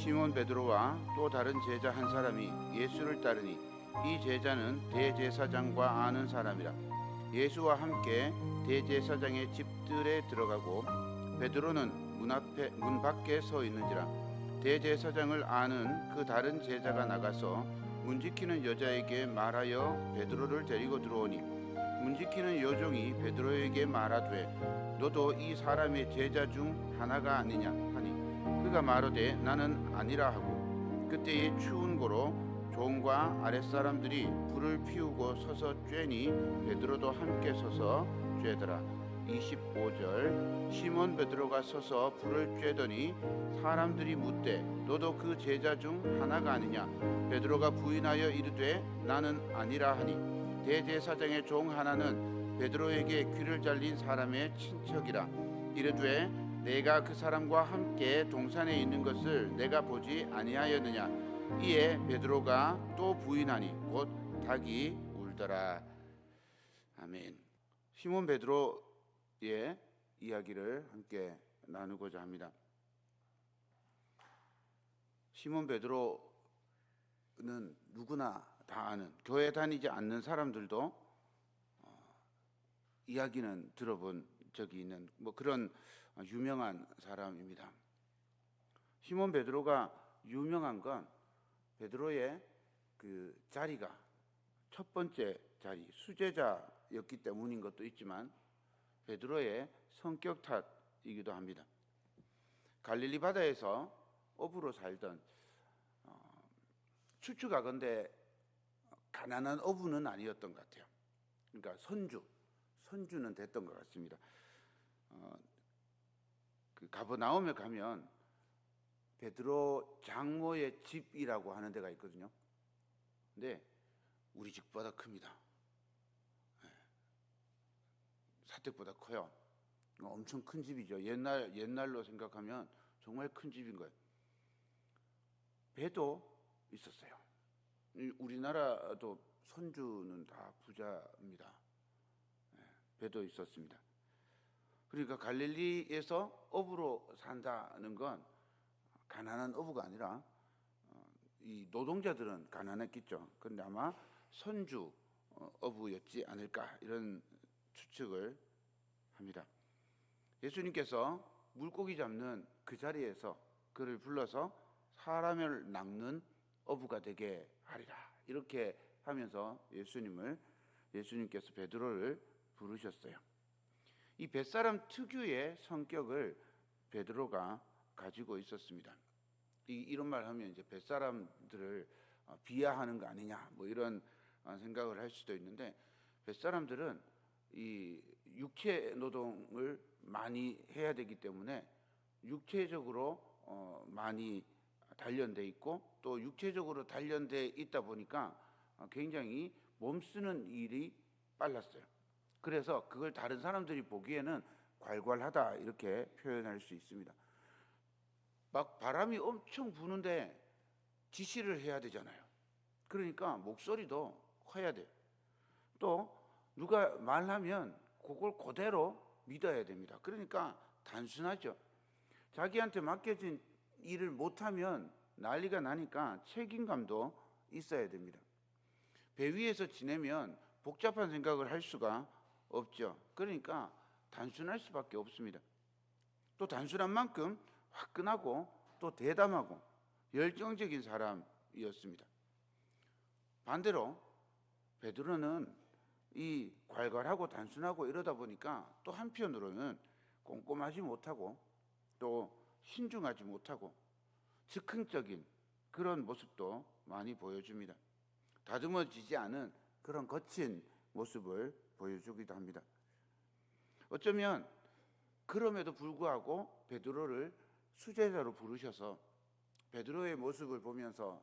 시몬 베드로와 또 다른 제자 한 사람이 예수를 따르니 이 제자는 대제사장과 아는 사람이라. 예수와 함께 대제사장의 집들에 들어가고 베드로는 문 밖에 서 있는지라. 대제사장을 아는 그 다른 제자가 나가서 문 지키는 여자에게 말하여 베드로를 데리고 들어오니 문 지키는 여종이 베드로에게 말하되 너도 이 사람의 제자 중 하나가 아니냐 하니 그가 말하되 나는 아니라 하고 그때에 추운 고로 종과 아랫사람들이 불을 피우고 서서 쬐니 베드로도 함께 서서 쬐더라. 25절 시몬 베드로가 서서 불을 쬐더니 사람들이 묻되 너도 그 제자 중 하나가 아니냐. 베드로가 부인하여 이르되 나는 아니라 하니 대제사장의 종 하나는 베드로에게 귀를 잘린 사람의 친척이라. 이르되 내가 그 사람과 함께 동산에 있는 것을 내가 보지 아니하였느냐. 이에 베드로가 또 부인하니 곧 닭이 울더라. 아멘. 시몬 베드로의 이야기를 함께 나누고자 합니다. 시몬 베드로는 누구나 다 아는, 교회 다니지 않는 사람들도 이야기는 들어본 적이 있는 그런 유명한 사람입니다. 시몬 베드로가 유명한 건 베드로의 그 자리가 첫 번째 자리, 수제자였기 때문인 것도 있지만 베드로의 성격 탓이기도 합니다. 갈릴리 바다에서 어부로 살던 추측하건대 가난한 어부는 아니었던 것 같아요. 그러니까 선주는 됐던 것 같습니다. 그 가버나움에 가면 베드로 장모의 집이라고 하는 데가 있거든요. 근데 우리 집보다 큽니다. 사택보다 커요. 엄청 큰 집이죠. 옛날로 생각하면 정말 큰 집인 거예요. 배도 있었어요. 우리나라도 선주는 다 부자입니다. 배도 있었습니다. 그러니까 갈릴리에서 어부로 산다는 건 가난한 어부가 아니라 이 노동자들은 가난했겠죠. 그런데 아마 선주 어부였지 않을까 이런 추측을 합니다. 예수님께서 물고기 잡는 그 자리에서 그를 불러서 사람을 낚는 어부가 되게 하리라 이렇게 하면서 예수님께서 베드로를 부르셨어요. 이 뱃사람 특유의 성격을 베드로가 가지고 있었습니다. 이런 말 하면 이제 뱃사람들을 비하하는 거 아니냐 이런 생각을 할 수도 있는데 뱃사람들은 이 육체 노동을 많이 해야 되기 때문에 육체적으로 많이 단련돼 있고 또 육체적으로 단련돼 있다 보니까 굉장히 몸 쓰는 일이 빨랐어요. 그래서 그걸 다른 사람들이 보기에는 괄괄하다 이렇게 표현할 수 있습니다. 막 바람이 엄청 부는데 지시를 해야 되잖아요. 그러니까 목소리도 커야 돼요. 또 누가 말하면 그걸 그대로 믿어야 됩니다. 그러니까 단순하죠. 자기한테 맡겨진 일을 못하면 난리가 나니까 책임감도 있어야 됩니다. 배 위에서 지내면 복잡한 생각을 할 수가 없죠. 그러니까 단순할 수밖에 없습니다. 또 단순한 만큼 화끈하고 또 대담하고 열정적인 사람이었습니다. 반대로 베드로는 이 괄괄하고 단순하고 이러다 보니까 또 한편으로는 꼼꼼하지 못하고 또 신중하지 못하고 즉흥적인 그런 모습도 많이 보여줍니다. 다듬어지지 않은 그런 거친 모습을 보여주기도 합니다. 어쩌면 그럼에도 불구하고 베드로를 수제자로 부르셔서 베드로의 모습을 보면서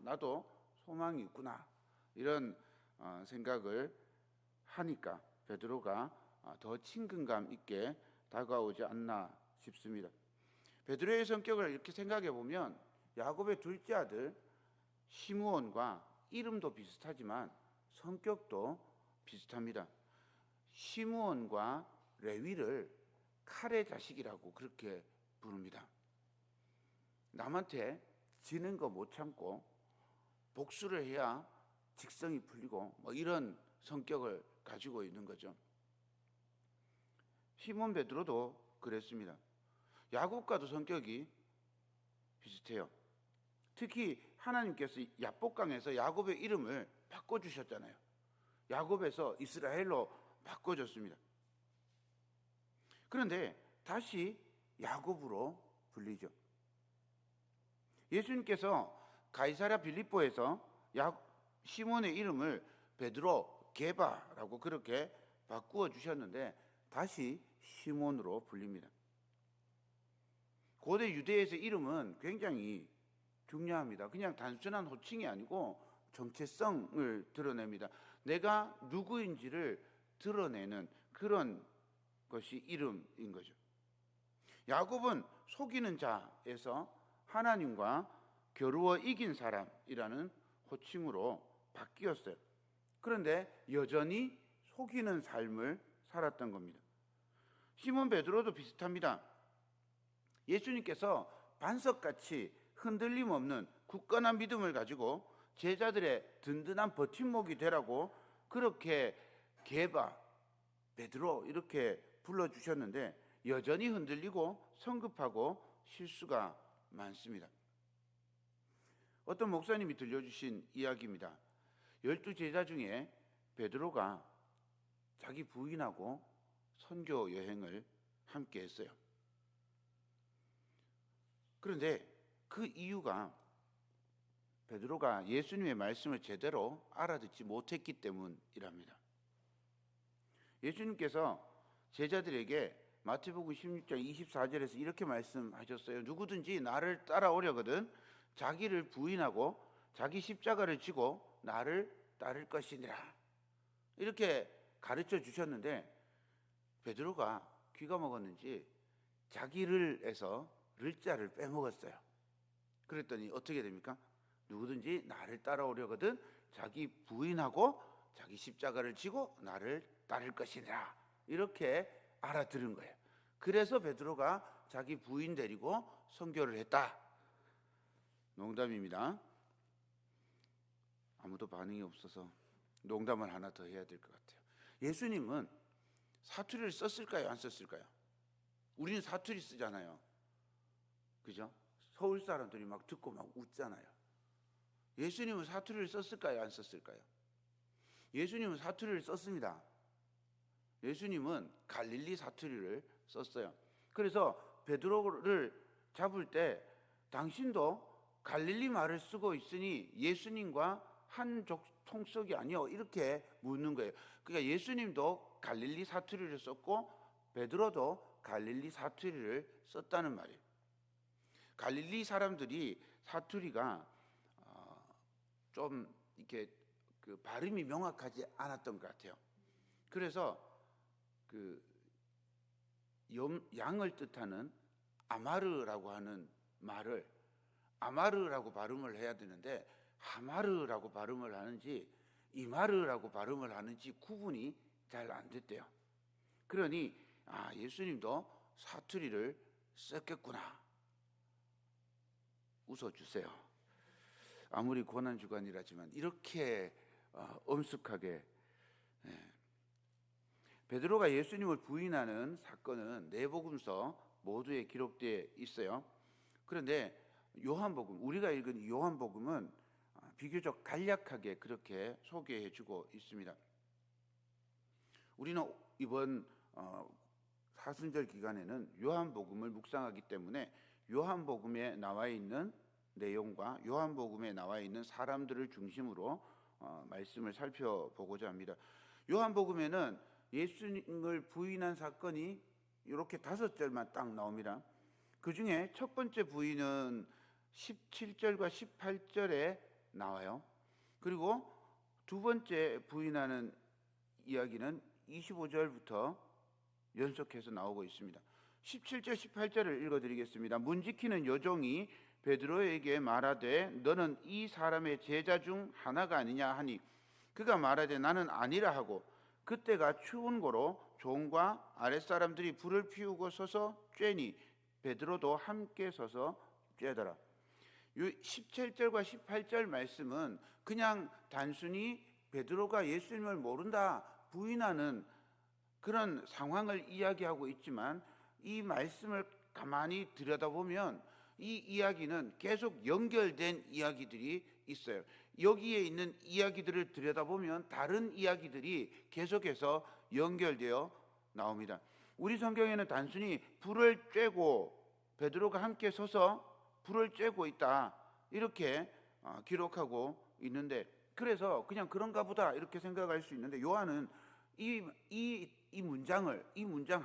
나도 소망이 있구나 이런 생각을 하니까 베드로가 더 친근감 있게 다가오지 않나 싶습니다. 베드로의 성격을 이렇게 생각해 보면 야곱의 둘째 아들 시므온과 이름도 비슷하지만 성격도 비슷합니다. 시므온과 레위를 칼의 자식이라고 그렇게 부릅니다. 남한테 지는 거 못 참고 복수를 해야 직성이 풀리고 뭐 이런 성격을 가지고 있는 거죠. 시몬 베드로도 그랬습니다. 야곱과도 성격이 비슷해요. 특히 하나님께서 야복강에서 야곱의 이름을 바꿔주셨잖아요. 야곱에서 이스라엘로 바꿔줬습니다. 그런데 다시 야곱으로 불리죠. 예수님께서 가이사랴 빌립보에서 시몬의 이름을 베드로, 게바라고 그렇게 바꾸어 주셨는데 다시 시몬으로 불립니다. 고대 유대에서 이름은 굉장히 중요합니다. 그냥 단순한 호칭이 아니고 정체성을 드러냅니다. 내가 누구인지를 드러내는 그런 것이 이름인 거죠. 야곱은 속이는 자에서 하나님과 겨루어 이긴 사람이라는 호칭으로 바뀌었어요. 그런데 여전히 속이는 삶을 살았던 겁니다. 시몬 베드로도 비슷합니다. 예수님께서 반석같이 흔들림 없는 굳건한 믿음을 가지고 제자들의 든든한 버팀목이 되라고 그렇게 게바, 베드로 이렇게 불러주셨는데 여전히 흔들리고 성급하고 실수가 많습니다. 어떤 목사님이 들려주신 이야기입니다. 12제자 중에 베드로가 자기 부인하고 선교 여행을 함께 했어요. 그런데 그 이유가 베드로가 예수님의 말씀을 제대로 알아듣지 못했기 때문이랍니다. 예수님께서 제자들에게 마태복음 16장 24절에서 이렇게 말씀하셨어요. 누구든지 나를 따라오려거든 자기를 부인하고 자기 십자가를 지고 나를 따를 것이니라. 이렇게 가르쳐 주셨는데 베드로가 귀가 먹었는지 자기를 해서 를자를 빼먹었어요. 그랬더니 어떻게 됩니까? 누구든지 나를 따라오려거든 자기 부인하고 자기 십자가를 지고 나를 따를 것이니라. 이렇게 알아들은 거예요. 그래서 베드로가 자기 부인 데리고 선교를 했다. 농담입니다. 아무도 반응이 없어서 농담을 하나 더 해야 될 것 같아요. 예수님은 사투리를 썼을까요? 안 썼을까요? 우리는 사투리 쓰잖아요. 그죠? 서울 사람들이 막 듣고 막 웃잖아요. 예수님은 사투리를 썼을까요? 안 썼을까요? 예수님은 사투리를 썼습니다. 예수님은 갈릴리 사투리를 썼어요. 그래서 베드로를 잡을 때 당신도 갈릴리 말을 쓰고 있으니 예수님과 한 통속이 아니요 이렇게 묻는 거예요. 그러니까 예수님도 갈릴리 사투리를 썼고 베드로도 갈릴리 사투리를 썼다는 말이에요. 갈릴리 사람들이 사투리가 좀 이렇게 그 발음이 명확하지 않았던 것 같아요. 그래서 그 양을 뜻하는 아마르라고 하는 말을 아마르라고 발음을 해야 되는데 하마르라고 발음을 하는지 이마르라고 발음을 하는지 구분이 잘 안 됐대요. 그러니 예수님도 사투리를 썼겠구나. 웃어주세요. 아무리 고난주간이라지만 이렇게 엄숙하게 베드로가 예수님을 부인하는 사건은 네 복음서 모두에 기록되어 있어요. 그런데 요한복음, 우리가 읽은 요한복음은 비교적 간략하게 그렇게 소개해주고 있습니다. 우리는 이번 사순절 기간에는 요한복음을 묵상하기 때문에 요한복음에 나와 있는 내용과 요한복음에 나와 있는 사람들을 중심으로 말씀을 살펴보고자 합니다. 요한복음에는 예수님을 부인한 사건이 이렇게 5절만 딱 나옵니다. 그 중에 첫 번째 부인은 17절과 18절에 나와요. 그리고 두 번째 부인하는 이야기는 25절부터 연속해서 나오고 있습니다. 17절 18절을 읽어드리겠습니다. 문지키는 여종이 베드로에게 말하되 너는 이 사람의 제자 중 하나가 아니냐 하니 그가 말하되 나는 아니라 하고 그때가 추운 고로 종과 아랫사람들이 불을 피우고 서서 쬐니 베드로도 함께 서서 쬐더라. 17절과 18절 말씀은 그냥 단순히 베드로가 예수님을 모른다, 부인하는 그런 상황을 이야기하고 있지만, 이 말씀을 가만히 들여다보면 이 이야기는 계속 연결된 이야기들이 있어요. 여기에 있는 이야기들을 들여다보면 다른 이야기들이 계속해서 연결되어 나옵니다. 우리 성경에는 단순히 불을 쬐고 베드로가 함께 서서 불을 쬐고 있다, 이렇게 기록하고 있는데, 그래서 그냥 그런가 보다 이렇게 생각할 수 있는데, 요한은 이 문장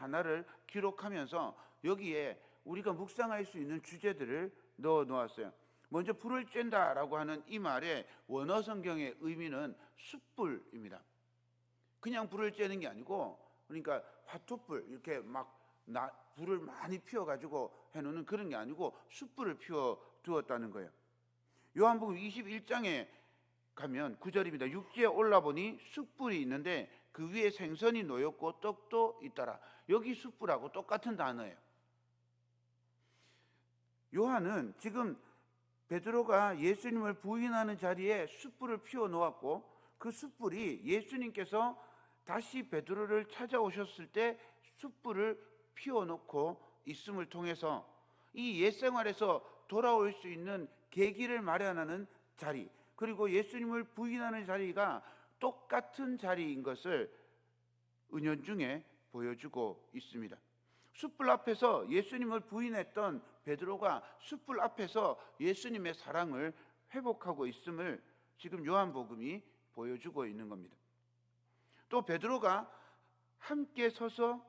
하나를 기록하면서 여기에 우리가 묵상할 수 있는 주제들을 넣어 놓았어요. 먼저 불을 쬐다라고 하는 이 말의 원어 성경의 의미는 숯불입니다. 그냥 불을 쬐는 게 아니고, 그러니까 화토불, 이렇게 막 불을 많이 피워가지고 해놓는 그런 게 아니고 숯불을 피워 두었다는 거예요. 요한복음 21장에 가면 9절입니다. 육지에 올라보니 숯불이 있는데 그 위에 생선이 놓였고 떡도 있더라. 여기 숯불하고 똑같은 단어예요. 요한은 지금 베드로가 예수님을 부인하는 자리에 숯불을 피워 놓았고, 그 숯불이 예수님께서 다시 베드로를 찾아오셨을 때 숯불을 피워놓고 있음을 통해서 이 옛생활에서 돌아올 수 있는 계기를 마련하는 자리, 그리고 예수님을 부인하는 자리가 똑같은 자리인 것을 은연중에 보여주고 있습니다. 숯불 앞에서 예수님을 부인했던 베드로가 숯불 앞에서 예수님의 사랑을 회복하고 있음을 지금 요한복음이 보여주고 있는 겁니다. 또 베드로가 함께 서서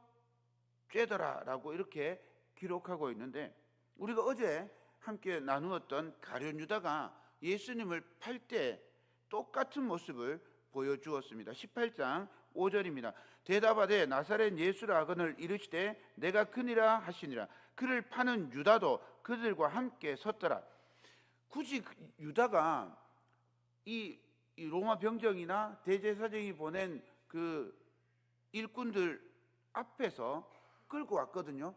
쬐더라라고 이렇게 기록하고 있는데, 우리가 어제 함께 나누었던 가룟 유다가 예수님을 팔 때 똑같은 모습을 보여주었습니다. 18장 5절입니다. 대답하되 나사렛 예수라 하거늘 이르시되 내가 그니라 하시니라. 그를 파는 유다도 그들과 함께 섰더라. 굳이 유다가 이 로마 병정이나 대제사장이 보낸 그 일꾼들 앞에서 끌고 왔거든요.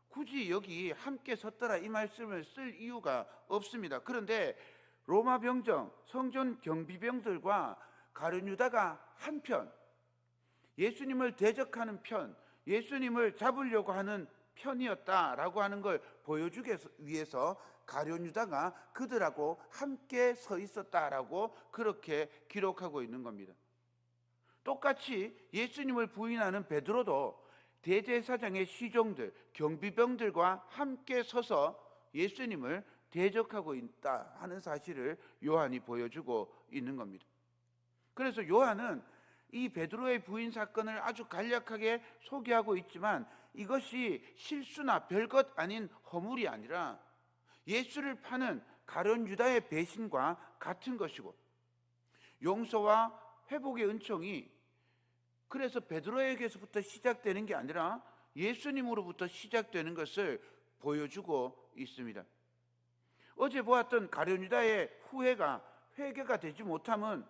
굳이 여기 함께 섰더라 이 말씀을 쓸 이유가 없습니다. 그런데 로마 병정, 성전 경비병들과 가룟 유다가 한편, 예수님을 대적하는 편, 예수님을 잡으려고 하는 편이었다라고 하는 걸 보여주기 위해서 가룟 유다가 그들하고 함께 서 있었다라고 그렇게 기록하고 있는 겁니다. 똑같이 예수님을 부인하는 베드로도 대제사장의 시종들, 경비병들과 함께 서서 예수님을 대적하고 있다 하는 사실을 요한이 보여주고 있는 겁니다. 그래서 요한은 이 베드로의 부인 사건을 아주 간략하게 소개하고 있지만, 이것이 실수나 별것 아닌 허물이 아니라 예수를 파는 가룟 유다의 배신과 같은 것이고, 용서와 회복의 은총이 그래서 베드로에게서부터 시작되는 게 아니라 예수님으로부터 시작되는 것을 보여주고 있습니다. 어제 보았던 가룟 유다의 후회가 회개가 되지 못함은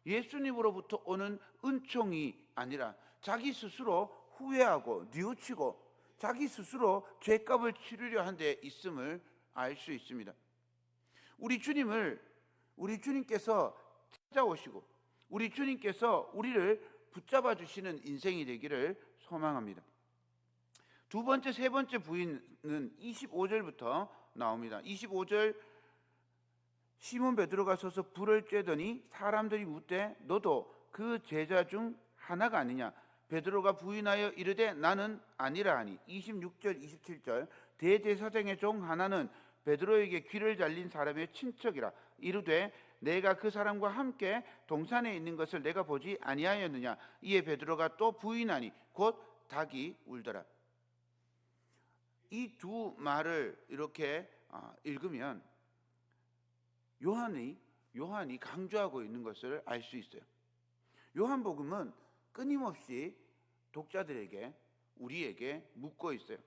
예수님으로부터 오는 은총이 아니라 자기 스스로 후회하고 뉘우치고 자기 스스로 죄값을 치르려 한 데 있음을 알 수 있습니다. 우리 주님께서 찾아오시고 우리 주님께서 우리를 붙잡아 주시는 인생이 되기를 소망합니다. 두 번째, 세 번째 부인은 25절부터 나옵니다. 25절, 시몬 베드로가 서서 불을 쬐더니 사람들이 묻되 너도 그 제자 중 하나가 아니냐? 베드로가 부인하여 이르되 나는 아니라 하니. 26절, 27절, 대제사장의 종 하나는 베드로에게 귀를 잘린 사람의 친척이라 이르되 내가 그 사람과 함께 동산에 있는 것을 내가 보지 아니하였느냐? 이에 베드로가 또 부인하니 곧 닭이 울더라. 이 두 말을 이렇게 읽으면 요한이 강조하고 있는 것을 알 수 있어요. 요한복음은 끊임없이 독자들에게, 우리에게 묻고 있어요.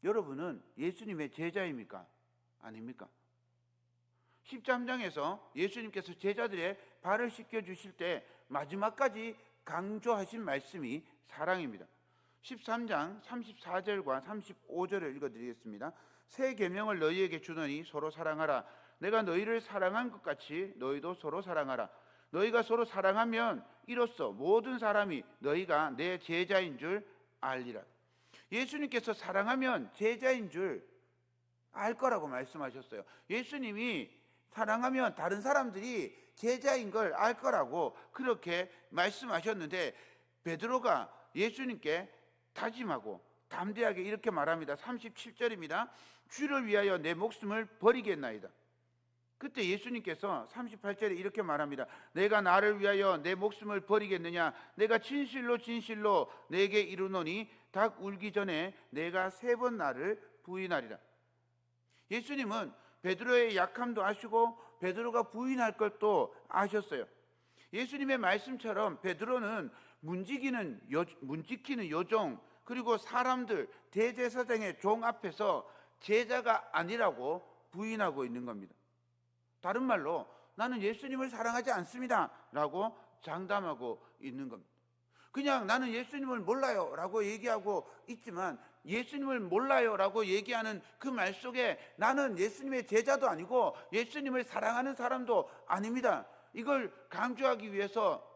여러분은 예수님의 제자입니까? 아닙니까? 13장에서 예수님께서 제자들의 발을 씻겨주실 때 마지막까지 강조하신 말씀이 사랑입니다. 13장 34절과 35절을 읽어드리겠습니다. 새 계명을 너희에게 주노니 서로 사랑하라. 내가 너희를 사랑한 것 같이 너희도 서로 사랑하라. 너희가 서로 사랑하면 이로써 모든 사람이 너희가 내 제자인 줄 알리라. 예수님께서 사랑하면 제자인 줄 알 거라고 말씀하셨어요. 예수님이 사랑하면 다른 사람들이 제자인 걸 알 거라고 그렇게 말씀하셨는데, 베드로가 예수님께 다짐하고 담대하게 이렇게 말합니다. 37절입니다. 주를 위하여 내 목숨을 버리겠나이다. 그때 예수님께서 38절에 이렇게 말합니다. 내가 나를 위하여 내 목숨을 버리겠느냐? 내가 진실로 진실로 내게 이르노니 닭 울기 전에 내가 3번 나를 부인하리라. 예수님은 베드로의 약함도 아시고 베드로가 부인할 것도 아셨어요. 예수님의 말씀처럼 베드로는 문지키는 요종, 그리고 사람들, 대제사장의 종 앞에서 제자가 아니라고 부인하고 있는 겁니다. 다른 말로 나는 예수님을 사랑하지 않습니다 라고 장담하고 있는 겁니다. 그냥 나는 예수님을 몰라요 라고 얘기하고 있지만, 예수님을 몰라요 라고 얘기하는 그 말 속에 나는 예수님의 제자도 아니고 예수님을 사랑하는 사람도 아닙니다, 이걸 강조하기 위해서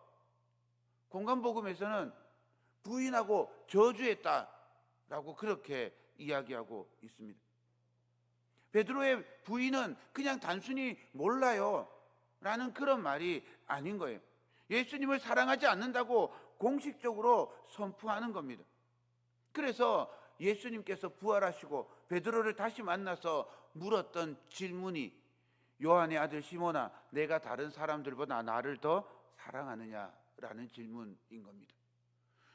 공간복음에서는 부인하고 저주했다라고 그렇게 이야기하고 있습니다. 베드로의 부인은 그냥 단순히 몰라요 라는 그런 말이 아닌 거예요. 예수님을 사랑하지 않는다고 공식적으로 선포하는 겁니다. 그래서 예수님께서 부활하시고 베드로를 다시 만나서 물었던 질문이, 요한의 아들 시몬아, 내가 다른 사람들보다 나를 더 사랑하느냐라는 질문인 겁니다.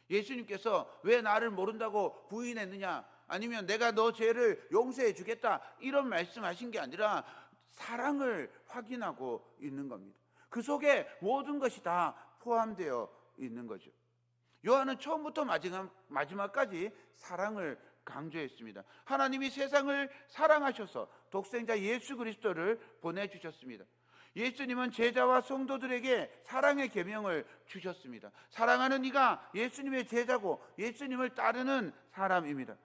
예수님께서 왜 나를 모른다고 부인했느냐, 아니면 내가 너 죄를 용서해 주겠다, 이런 말씀하신 게 아니라 사랑을 확인하고 있는 겁니다. 그 속에 모든 것이 다 포함되어 있는 거죠. 요한은 처음부터 마지막까지 사랑을 강조했습니다. 하나님이 세상을 사랑하셔서 독생자 예수 그리스도를 보내주셨습니다. 예수님은 제자와 성도들에게 사랑의 계명을 주셨습니다. 사랑하는 이가 예수님의 제자고 예수님을 따르는 사람입니다.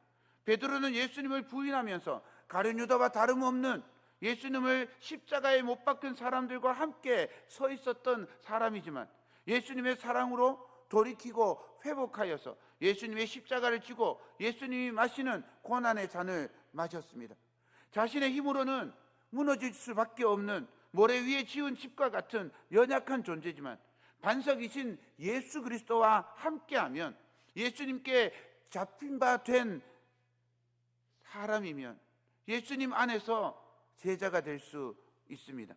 베드로는 예수님을 부인하면서 가룟 유다와 다름없는 예수님을 십자가에 못 박은 사람들과 함께 서 있었던 사람이지만, 예수님의 사랑으로 돌이키고 회복하여서 예수님의 십자가를 지고 예수님이 마시는 고난의 잔을 마셨습니다. 자신의 힘으로는 무너질 수밖에 없는 모래 위에 지은 집과 같은 연약한 존재지만, 반석이신 예수 그리스도와 함께하면, 예수님께 잡힌 바 된 사람이면 예수님 안에서 제자가 될 수 있습니다.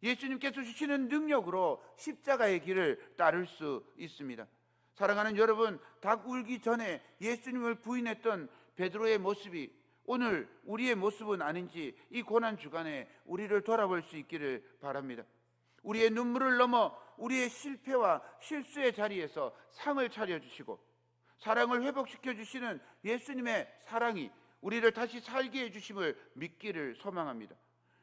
예수님께서 주시는 능력으로 십자가의 길을 따를 수 있습니다. 사랑하는 여러분, 닭 울기 전에 예수님을 부인했던 베드로의 모습이 오늘 우리의 모습은 아닌지 이 고난 주간에 우리를 돌아볼 수 있기를 바랍니다. 우리의 눈물을 넘어 우리의 실패와 실수의 자리에서 상을 차려주시고 사랑을 회복시켜 주시는 예수님의 사랑이 우리를 다시 살게 해주심을 믿기를 소망합니다.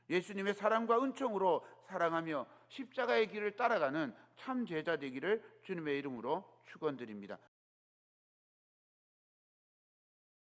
예수님의 사랑과 은총으로 사랑하며 십자가의 길을 따라가는 참 제자 되기를 주님의 이름으로 축원드립니다.